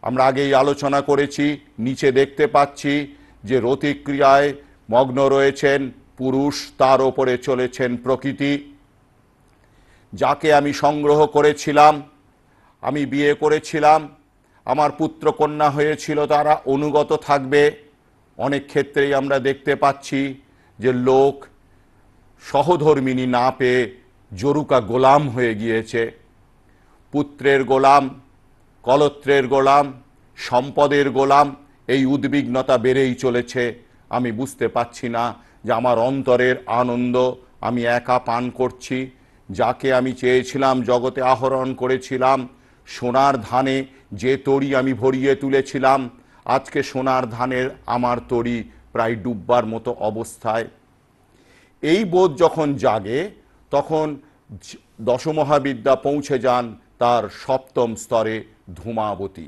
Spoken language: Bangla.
আমরা আগেই আলোচনা করেছি, নিচে দেখতে পাচ্ছি যে রতিক্রিয়ায় মগ্ন রয়েছেন পুরুষ, তার ওপরে চলেছেন প্রকৃতি। যাকে আমি সংগ্রহ করেছিলাম, আমি বিয়ে করেছিলাম, আমার পুত্র কন্যা হয়েছিল, তারা অনুগত থাকবে। অনেক ক্ষেত্রেই আমরা দেখতে পাচ্ছি যে লোক সহধর্মিণী না পেয়ে জরুকা গোলাম হয়ে গিয়েছে। পুত্রের গোলাম, কলত্রের গোলাম, সম্পদের গোলাম, এই উদ্বিগ্নতা বেড়েই চলেছে। আমি বুঝতে পাচ্ছি না যে আমার অন্তরের আনন্দ আমি একা পান করছি। যাকে আমি চেয়েছিলাম, জগতে আহরণ করেছিলাম, সোনার ধানে যে তরি আমি ভরিয়ে তুলেছিলাম, আজকে সোনার ধানের আমার তরি প্রায় ডুববার মতো অবস্থায়। এই বোধ যখন জাগে, তখন দশমহাবিদ্যা পৌঁছে যান তার সপ্তম স্তরে, ধূমাবতী।